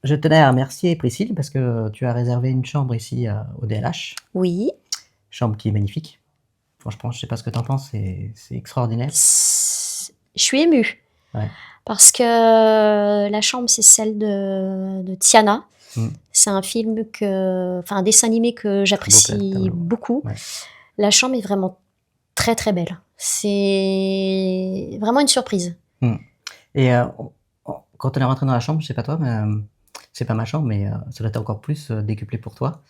je tenais à remercier Priscille parce que tu as réservé une chambre ici au DLH. Oui. Chambre qui est magnifique. Franchement, je sais pas ce que tu en penses, c'est extraordinaire. Je suis émue. Ouais. Parce que la chambre, c'est celle de Tiana. C'est un un dessin animé que j'apprécie beaucoup. Ouais. La chambre est vraiment très très belle. C'est vraiment une surprise. Et quand on est rentré dans la chambre, je sais pas toi, mais c'est pas ma chambre, mais ça doit être encore plus décuplé pour toi.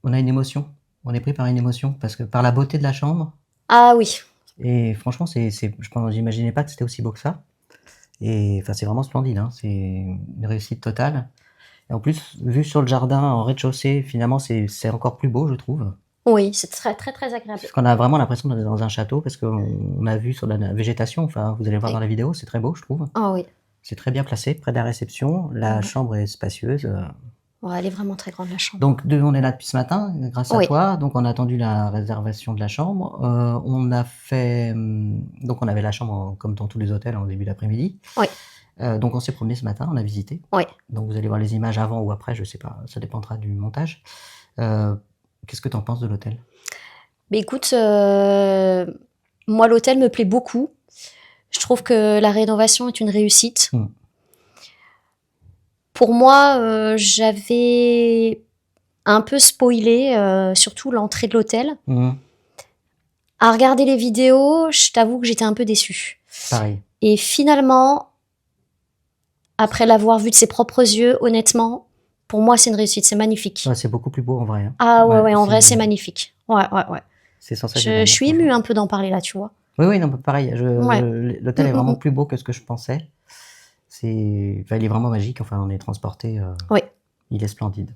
On a une émotion. On est pris par une émotion parce que par la beauté de la chambre. Ah oui. Et franchement, j'imaginais pas que c'était aussi beau que ça. Et enfin, c'est vraiment splendide. Hein. C'est une réussite totale. Et en plus, vu sur le jardin en rez-de-chaussée, finalement, c'est encore plus beau, je trouve. Oui, c'est très très très agréable. Parce qu'on a vraiment l'impression d'être dans un château, parce qu'on a vu sur la végétation, enfin, vous allez voir dans la vidéo, c'est très beau, je trouve. Ah oui. C'est très bien placé, près de la réception. La chambre est spacieuse. Ouais, elle est vraiment très grande, la chambre. Donc, on est là depuis ce matin, grâce à toi. Donc, on a attendu la réservation de la chambre. On a fait... Donc, on avait la chambre comme dans tous les hôtels en début d'après-midi. Oui. Donc, on s'est promené ce matin, on a visité. Oui. Donc, vous allez voir les images avant ou après, je sais pas, ça dépendra du montage. Qu'est-ce que tu en penses de l'hôtel ? Mais écoute, moi, l'hôtel me plaît beaucoup. Je trouve que la rénovation est une réussite. Pour moi, j'avais un peu spoilé, surtout l'entrée de l'hôtel. À regarder les vidéos, je t'avoue que j'étais un peu déçue. Pareil. Et finalement, après l'avoir vu de ses propres yeux, honnêtement, pour moi, c'est une réussite, c'est magnifique. Ouais, c'est beaucoup plus beau en vrai. Hein. Ah ouais, en vrai, c'est magnifique. Ouais. C'est sensationnel. Je suis émue un peu d'en parler là, tu vois. Oui, non, pareil. L'hôtel est vraiment plus beau que ce que je pensais. Il est vraiment magique. Enfin, on est transporté. Oui. Il est splendide.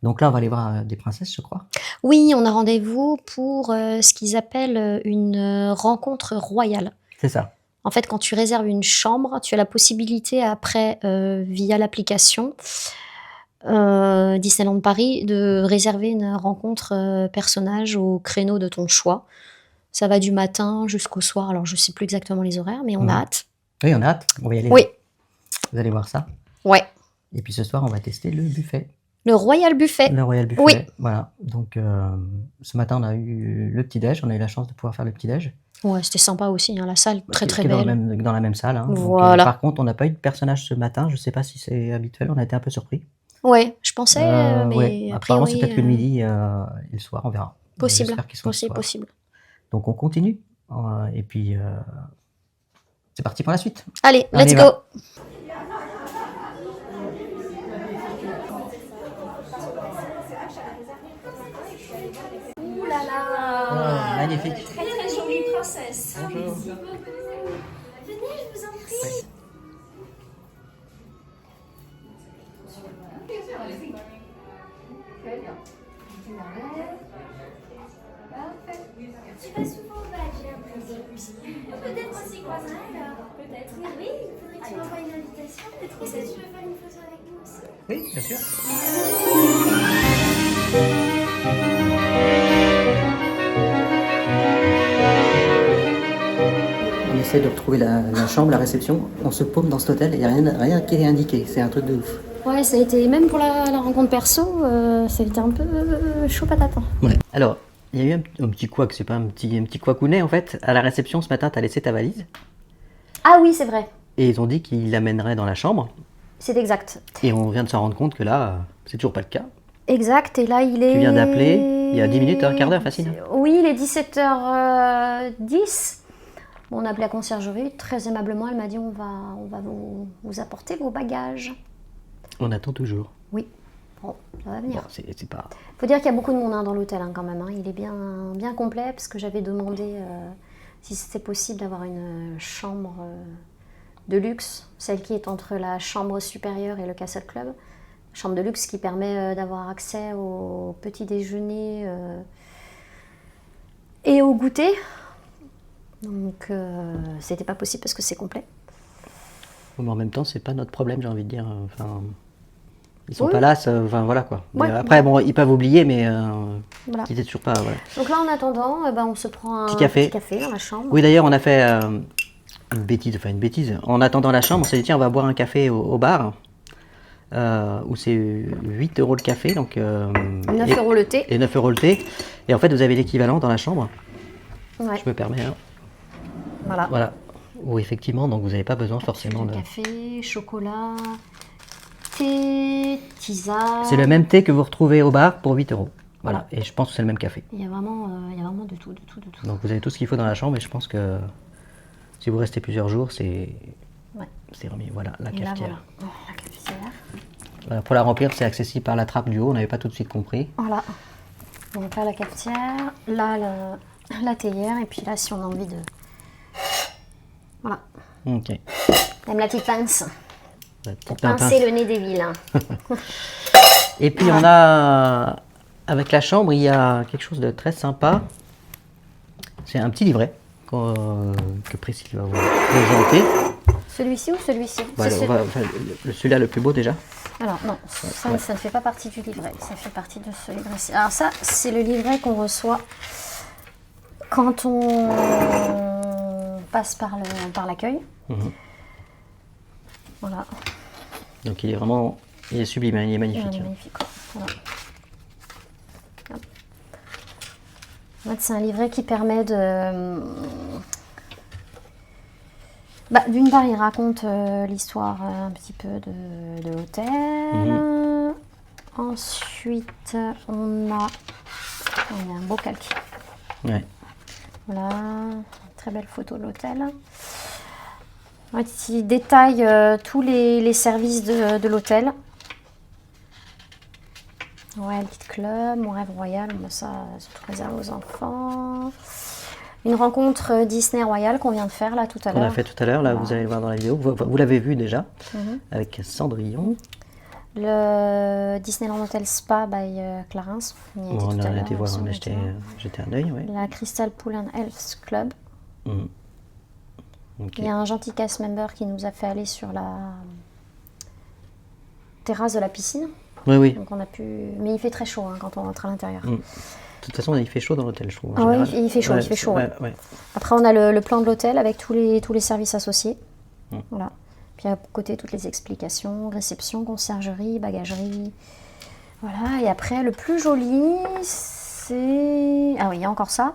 Donc là, on va aller voir des princesses, je crois. Oui, on a rendez-vous pour ce qu'ils appellent une rencontre royale. C'est ça. En fait, quand tu réserves une chambre, tu as la possibilité après, via l'application Disneyland Paris, de réserver une rencontre personnage au créneau de ton choix. Ça va du matin jusqu'au soir. Alors, je ne sais plus exactement les horaires, mais on a hâte. Oui, on a hâte. On va y aller. Oui. Vous allez voir ça. Ouais. Et puis ce soir, on va tester le buffet. Le Royal Buffet. Le Royal Buffet. Oui. Voilà. Donc, ce matin, on a eu le petit-déj. On a eu la chance de pouvoir faire le petit-déj. Ouais, c'était sympa aussi. Hein, la salle, très très belle. Dans la même salle. Hein. Voilà. Donc, par contre, on n'a pas eu de personnage ce matin. Je ne sais pas si c'est habituel. On a été un peu surpris. Ouais, je pensais, mais ouais. Apparemment, c'est peut-être que le midi et le soir, on verra. Possible. Possible. Donc, on continue. Et puis, c'est parti pour la suite. Allez, let's go. Ouh là là. Oh, magnifique. Très très jolie princesse. Bonjour. Venez, je vous en prie. Oui. Tu vas souvent au bal, j'ai l'impression. Peut-être aussi croiser alors. Peut-être. Ah oui, il faudrait que tu m'envoies une invitation. Peut-être que tu veux faire une photo avec nous aussi. Oui, bien sûr. On essaie de retrouver la chambre, la réception. On se paume dans cet hôtel, il n'y a rien qui est indiqué. C'est un truc de ouf. Ouais, ça a été, même pour la rencontre perso, ça a été un peu chaud patate. Ouais. Alors, il y a eu un petit couac, c'est pas un petit couacounet en fait. À la réception ce matin, tu as laissé ta valise. Ah oui, c'est vrai. Et ils ont dit qu'ils l'amèneraient dans la chambre. C'est exact. Et on vient de s'en rendre compte que là, c'est toujours pas le cas. Exact, et là il est... Tu viens d'appeler il y a 10 minutes, un quart d'heure, facile. Oui, il est 17h10. Bon, on a appelé la conciergerie, très aimablement, elle m'a dit on va vous apporter vos bagages. On attend toujours. Oui, bon, ça va venir. Bon, c'est pas... Faut dire qu'il y a beaucoup de monde dans l'hôtel quand même. Il est bien complet parce que j'avais demandé si c'était possible d'avoir une chambre de luxe, celle qui est entre la chambre supérieure et le Castle Club. Chambre de luxe qui permet d'avoir accès au petit déjeuner et au goûter. Donc c'était pas possible parce que c'est complet. Mais en même temps, c'est pas notre problème, j'ai envie de dire. Enfin, ils sont pas là, enfin voilà quoi. Ouais, après, bon, ils peuvent oublier, mais voilà. ils étaient toujours pas. Voilà. Donc là, en attendant, on se prend un petit café dans la chambre. Oui, d'ailleurs, on a fait une bêtise. En attendant la chambre, on s'est dit tiens, on va boire un café au bar. où c'est 8 € le café, donc 9 € le thé. et 9 € le thé. Et en fait, vous avez l'équivalent dans la chambre. Ouais. Je me permets. Hein. Voilà. Voilà. Où effectivement, donc vous n'avez pas besoin forcément de de. café, chocolat, thé, tisane. C'est le même thé que vous retrouvez au bar pour 8 €. Voilà. Et je pense que c'est le même café. Il y a vraiment de tout, de tout, de tout. Donc vous avez tout ce qu'il faut dans la chambre et je pense que si vous restez plusieurs jours, c'est remis. Voilà, la Et là, cafetière. voilà. La cafetière. Voilà, pour la remplir, c'est accessible par la trappe du haut. On n'avait pas tout de suite compris. Voilà. Donc là, la cafetière. Là, la théière. Et puis là, si on a envie de... Voilà. Ok. Même la petite pince. La petite Pour pince. pincer le nez des vilains. Et puis on a, avec la chambre, il y a quelque chose de très sympa. C'est un petit livret que Priscille va vous présenter. Celui-ci ou celui-ci? Voilà, celui-là le plus beau déjà. Alors non, ça ne fait pas partie du livret, ça fait partie de ce livret-ci. Alors ça, c'est le livret qu'on reçoit quand on passe par l'accueil. Voilà. Donc il est sublime, hein, il est magnifique. Il est magnifique. Voilà. En fait, c'est un livret qui permet de... d'une part, il raconte l'histoire un petit peu de l'hôtel. Ensuite, on a un beau calque. Ouais. Voilà, une très belle photo de l'hôtel. En fait, il détaille tous les services de l'hôtel. Royal Kid Club, mon rêve royal, mais ça, c'est tout réservé aux enfants. Une rencontre Disney Royal qu'on vient de faire là tout à l'heure. On a fait tout à l'heure, là, vous allez le voir dans la vidéo. Vous l'avez vu déjà, avec Cendrillon. Le Disneyland Hotel Spa by Clarins. On a été voir, on a jeté un œil. Ouais. La Crystal Pool and Health Club. Okay. Il y a un gentil cast member qui nous a fait aller sur la terrasse de la piscine. Oui, oui. Donc on a pu... Mais il fait très chaud hein, quand on rentre à l'intérieur. De toute façon, il fait chaud dans l'hôtel, je trouve. Ah oui, il fait chaud, il fait chaud. Ouais. Après, on a le plan de l'hôtel avec tous les services associés. Voilà. Puis à côté, toutes les explications, réception, conciergerie, bagagerie. Voilà. Et après, le plus joli, c'est... Ah oui, il y a encore ça.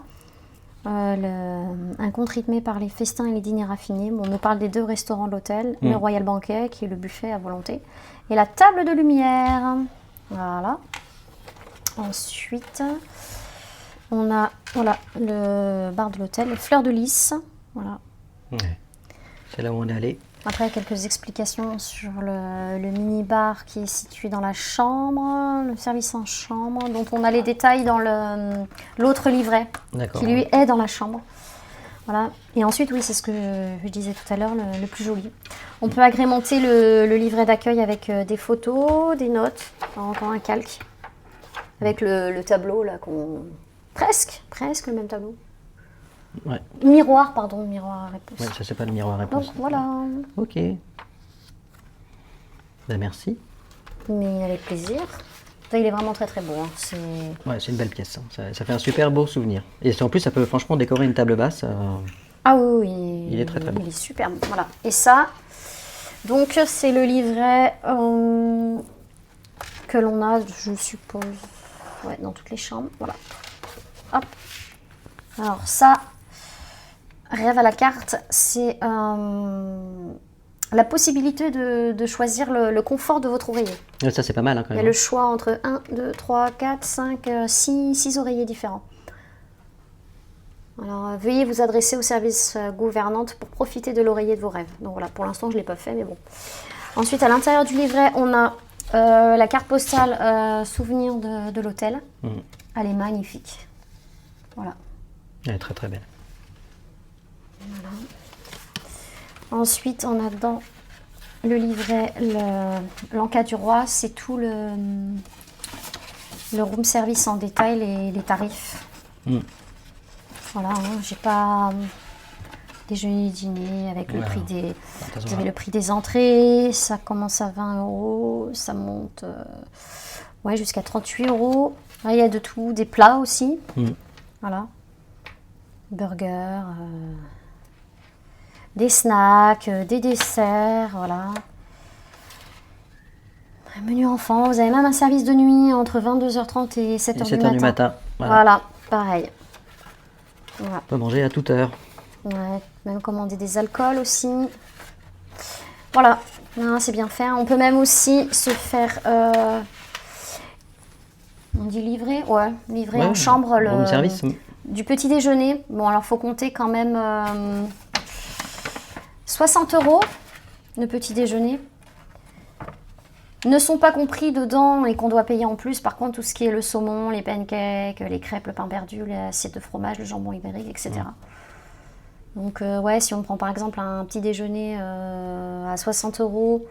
Un compte rythmé par les festins et les dîners raffinés. Bon, on nous parle des 2 restaurants de l'hôtel, le Royal Banquet, qui est le buffet à volonté, et la table de lumière. Voilà. Ensuite, on a le bar de l'hôtel, les fleurs de lys. Voilà. Ouais. C'est là où on est allé. Après, quelques explications sur le mini-bar qui est situé dans la chambre, le service en chambre, dont on a les détails dans l'autre livret, qui lui est dans la chambre. Voilà. Et ensuite, oui, c'est ce que je disais tout à l'heure, le plus joli. On peut agrémenter le livret d'accueil avec des photos, des notes, encore un calque, avec le tableau, là, presque le même tableau. Ouais. Miroir à réponse. Ouais, ça c'est pas le miroir à réponse. Donc voilà. Ok. Ben, merci. Mais avec plaisir. Il est vraiment très très beau. Hein. C'est une belle pièce. Hein. Ça fait un super beau souvenir. Et en plus, ça peut franchement décorer une table basse. Ah oui, il est très très beau. Il est super beau. Voilà. Et ça, donc c'est le livret que l'on a, je suppose, dans toutes les chambres. Voilà. Hop. Alors ça. Rêve à la carte, c'est la possibilité de choisir le confort de votre oreiller. Et ça, c'est pas mal. Hein, quand même. Il y a le choix entre 1, 2, 3, 4, 5, 6 oreillers différents. Alors, veuillez vous adresser au service gouvernante pour profiter de l'oreiller de vos rêves. Donc voilà, pour l'instant, je ne l'ai pas fait, mais bon. Ensuite, à l'intérieur du livret, on a la carte postale souvenir de l'hôtel. Elle est magnifique. Voilà. Elle est très très belle. Voilà. Ensuite, on a dans le livret l'encas du roi, c'est tout le room service en détail, les tarifs. Voilà, hein, j'ai pas déjeuner, dîner avec le prix des. Vous avez le prix des entrées, ça commence à 20 €, ça monte jusqu'à 38 €. Là, il y a de tout, des plats aussi. Voilà. Burgers. Des snacks, des desserts, voilà. Menu enfant, vous avez même un service de nuit entre 22h30 et 7h Et du 7h matin. du matin. Voilà, pareil. Voilà. On peut manger à toute heure. Ouais, même commander des alcools aussi. Voilà, non, c'est bien fait. On peut même aussi se faire, on dit livrer, ouais, livrer Ouais, en chambre room service. du petit déjeuner. Bon, alors faut compter quand même 60 € le petit déjeuner. Ne sont pas compris dedans et qu'on doit payer en plus. Par contre, tout ce qui est le saumon, les pancakes, les crêpes, le pain perdu, les assiettes de fromage, le jambon ibérique, etc. Donc, ouais, si on prend par exemple un petit déjeuner à 60 €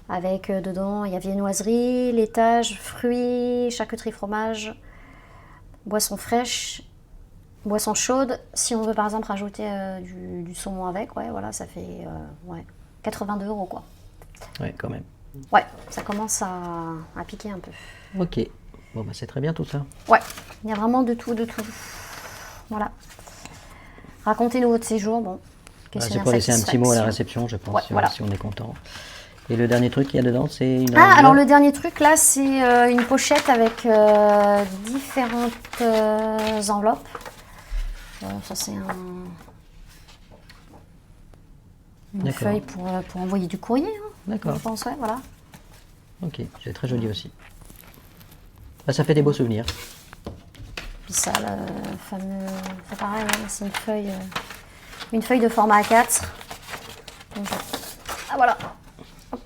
avec dedans, il y a viennoiserie, laitage, fruits, charcuterie, fromage, boisson fraîche, boisson chaude. Si on veut par exemple rajouter du saumon avec, ouais, voilà, ça fait ouais, 82 € quoi. Ouais, quand même. Ouais, ça commence à piquer un peu. Ok. Bon, bah, c'est très bien tout ça. Ouais, il y a vraiment de tout, de tout. Voilà. Racontez-nous votre séjour. Bon, C'est questionnaire pour laisser un petit mot à la satisfaction. réception, je pense, Ouais, si, voilà. si on est content. Et le dernier truc qu'il y a dedans, c'est une... Ah, alors le dernier truc là, c'est une pochette avec différentes enveloppes. Ça, c'est une D'accord. feuille pour envoyer du courrier. Hein, D'accord. je pense, ouais, voilà. Ok, c'est très joli aussi. Bah, ça fait des beaux souvenirs. Puis ça, le fameux. C'est pareil, hein, c'est une feuille de format A4. Donc, ah, voilà. Hop.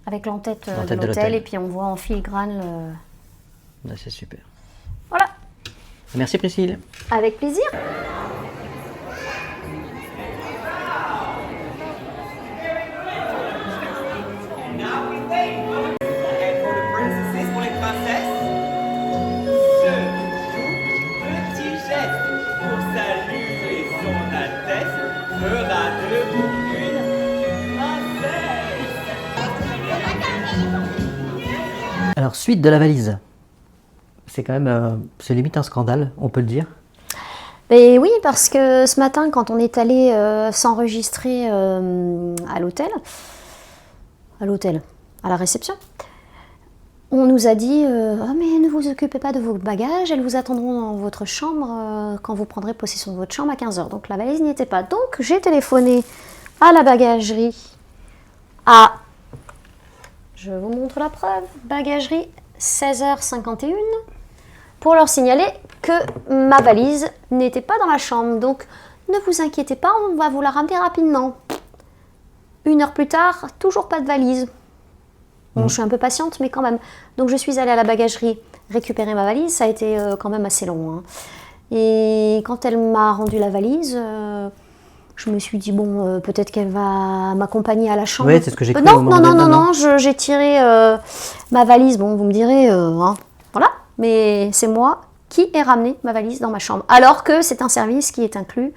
Avec l'entête de L'entête de l'hôtel l'hôtel. et puis on voit en filigrane le. Ouais, c'est super. Voilà. Merci Priscille. Avec plaisir. Et pour le princesses, pour les princesses, ce petit geste pour saluer son Altesse fera de vous une princesse. Alors, suite de la valise. C'est quand même... c'est limite un scandale, on peut le dire. Et oui, parce que ce matin, quand on est allé s'enregistrer à l'hôtel, à la réception, on nous a dit ah, mais ne vous occupez pas de vos bagages, elles vous attendront dans votre chambre quand vous prendrez possession de votre chambre à 15h. Donc la valise n'y était pas. Donc j'ai téléphoné à la bagagerie à, je vous montre la preuve, bagagerie 16h51 pour leur signaler que ma valise n'était pas dans la chambre. Donc ne vous inquiétez pas, on va vous la ramener rapidement. 1 heure plus tard, toujours pas de valise. Bon, je suis un peu patiente, mais quand même. Donc je suis allée à la bagagerie récupérer ma valise. Ça a été quand même assez long. Hein. Et quand elle m'a rendu la valise, je me suis dit, bon, peut-être qu'elle va m'accompagner à la chambre. Oui, c'est ce que j'ai cru. Non, j'ai tiré ma valise. Bon, vous me direz, hein, voilà. Mais c'est moi qui ai ramené ma valise dans ma chambre. Alors que c'est un service qui est inclus,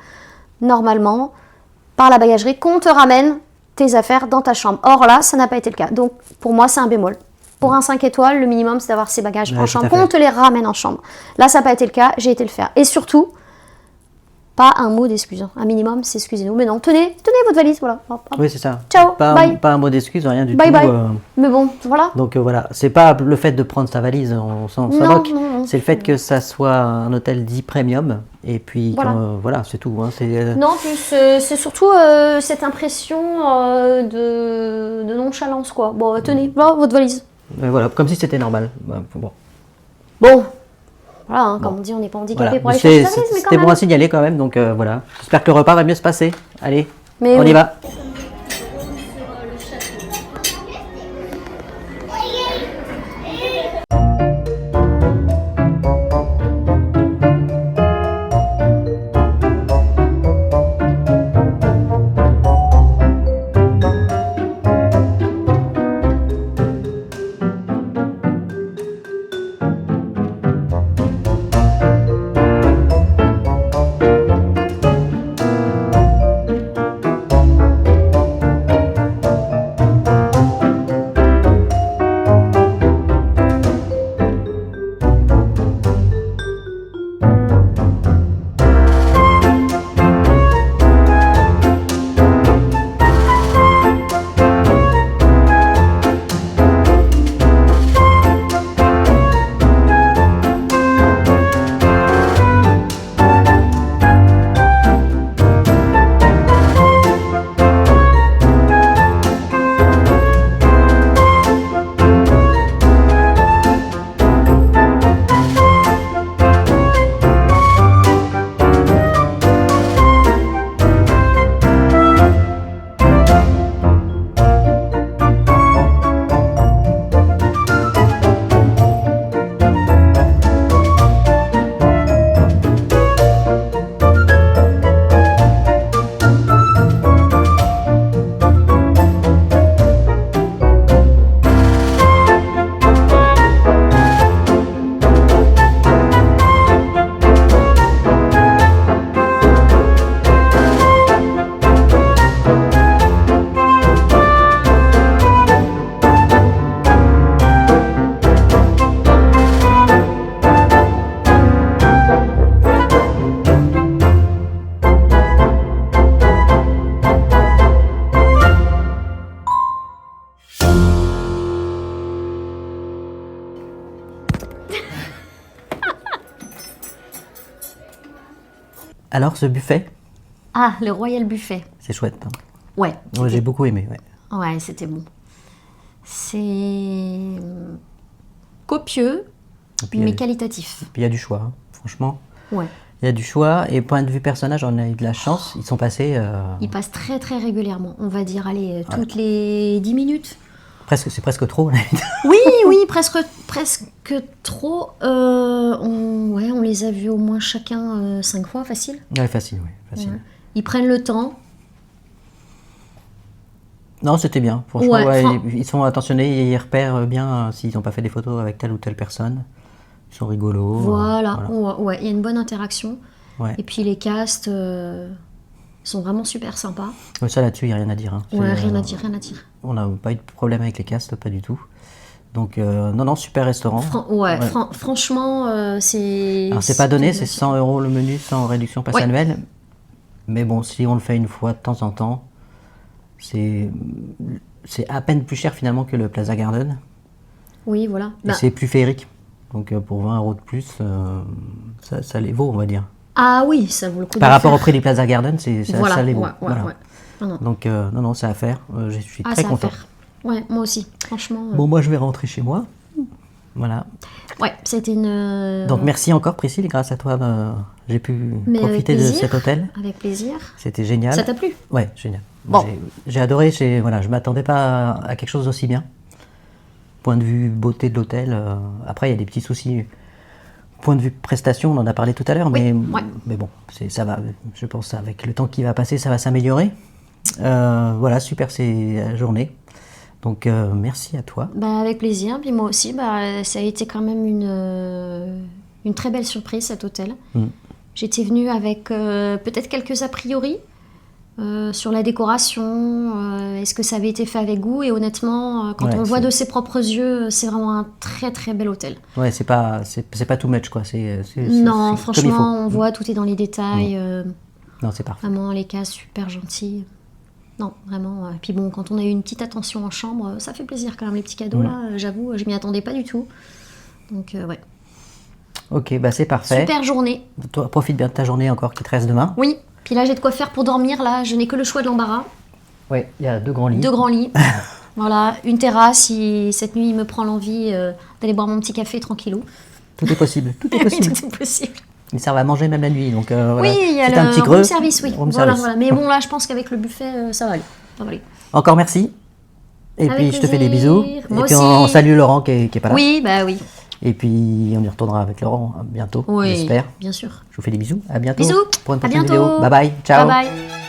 normalement, par la bagagerie, qu'on te ramène tes affaires dans ta chambre. Or là, ça n'a pas été le cas. Donc, pour moi, c'est un bémol. Pour un 5 étoiles, le minimum, c'est d'avoir ses bagages en chambre, qu'on te les ramène en chambre. Là, ça n'a pas été le cas, j'ai été le faire. Et surtout, pas un mot d'excuse. Un minimum, c'est excusez-nous. Mais non, tenez votre valise, voilà. Hop, hop. Oui, c'est ça. Ciao, Pas bye. un mot d'excuse, rien du Bye, tout. bye. Mais bon, voilà. Donc voilà, c'est pas le fait de prendre sa valise, on s'en moque. Non. C'est le fait que ça soit un hôtel dit premium. Et puis, Voilà. voilà, c'est tout. Hein, Non, puis c'est surtout cette impression de nonchalance, quoi. Bon, tenez, voilà votre valise. voilà, comme si c'était normal. Bon. Bon, voilà, hein, comme on dit, on n'est pas handicapé Voilà. pour aller chercher sa valise, mais quand C'était même. bon à signaler quand même, donc voilà. J'espère que le repas va mieux se passer. Allez, Mais on y oui. va. Alors, ce buffet, Ah, le Royal Buffet. c'est chouette. Hein. Ouais. Moi, j'ai beaucoup aimé. Ouais. Ouais, c'était bon. C'est copieux, Et puis, mais qualitatif. il y a du choix, hein. Franchement. Ouais. Il y a du choix. Et point de vue personnage, on a eu de la chance. Ils sont passés Il passe très très régulièrement. On va dire, allez, toutes les 10 minutes. presque, c'est presque trop. Oui, oui, presque trop. On les a vus au moins chacun 5 fois, facile. Ouais, facile, oui. Facile. Ouais. Ils prennent le temps. Non, c'était bien. Franchement, Ouais, ouais, fran- ils sont attentionnés et ils repèrent bien s'ils n'ont pas fait des photos avec telle ou telle personne. Ils sont rigolos. Voilà, voilà. ouais, il y a une bonne interaction. Ouais. Et puis les castes sont vraiment super sympas. Ouais, ça là-dessus, il n'y a rien à dire. Hein. Ouais, C'est, rien à dire, rien à dire. On n'a pas eu de problème avec les castes, pas du tout. Donc, non, super restaurant. Ouais, Ouais. Franchement, c'est... Alors, c'est pas donné, c'est 100 € le menu sans réduction passe Ouais. annuelle. Mais bon, si on le fait une fois de temps en temps, c'est à peine plus cher finalement que le Plaza Garden. Oui, voilà. Et Bah, c'est plus féerique. Donc, pour 20 € de plus, ça les vaut, on va dire. ah oui, ça vaut le coup de Par le rapport au faire. prix du Plaza Garden, Voilà, ça les vaut. ouais. Non, non. Donc, non, c'est à faire. Je suis Ah, très ça à content. faire. Ouais, moi aussi, franchement. Bon, moi, je vais rentrer chez moi. Voilà. Ouais, c'était une... Donc, merci encore, Priscille. Grâce à toi, j'ai pu Mais avec profiter de plaisir. cet hôtel. Avec plaisir. C'était génial. Ça t'a plu? Ouais, génial. Bon. J'ai adoré. Voilà, je m'attendais pas à quelque chose d'aussi bien. Point de vue beauté de l'hôtel. Après, il y a des petits soucis. Point de vue prestation, on en a parlé tout à l'heure, Oui, mais bon, ça va. Je pense avec le temps qui va passer, ça va s'améliorer. Voilà, super ces journées. Donc merci à toi. Bah, avec plaisir. Puis moi aussi, bah, ça a été quand même une très belle surprise, cet hôtel. Mm. J'étais venue avec peut-être quelques a priori sur la décoration. Est-ce que ça avait été fait avec goût? Et honnêtement, quand Ouais, on voit c'est- de ses propres yeux, c'est vraiment un très très bel hôtel. Ouais, c'est pas too much quoi. Non, C'est comme il faut. franchement, on voit, tout est dans les détails. Non, c'est parfait. Vraiment, les cases super gentilles. Non, vraiment. Puis bon, quand on a eu une petite attention en chambre, ça fait plaisir quand même, les petits cadeaux là. J'avoue, je m'y attendais pas du tout. Donc, ouais. Ok, bah c'est parfait. Super journée. Toi, profite bien de ta journée encore qui te reste demain. Oui, puis là j'ai de quoi faire pour dormir. Là, je n'ai que le choix de l'embarras. Ouais, il y a 2 grands lits. 2 grands lits. Voilà, une terrasse. Si cette nuit il me prend l'envie d'aller boire mon petit café tranquillou. Tout est possible. Tout est Oui, possible. tout est possible. Ils servent à manger même la nuit, donc voilà. Oui, il y a C'est un petit le creux. room service, oui. Room Voilà, service. voilà. Mais bon, là, je pense qu'avec le buffet, ça va aller. Ça va aller. Encore merci. Et Avec puis je te fais des plaisir. bisous. Moi et puis aussi. on salue Laurent qui est pas là. Oui, bah oui. Et puis on y retournera avec Laurent bientôt, Oui, j'espère. bien sûr. Je vous fais des bisous. À bientôt. Bisous. Pour une À prochaine bientôt. vidéo. Bye bye. Ciao. Bye bye.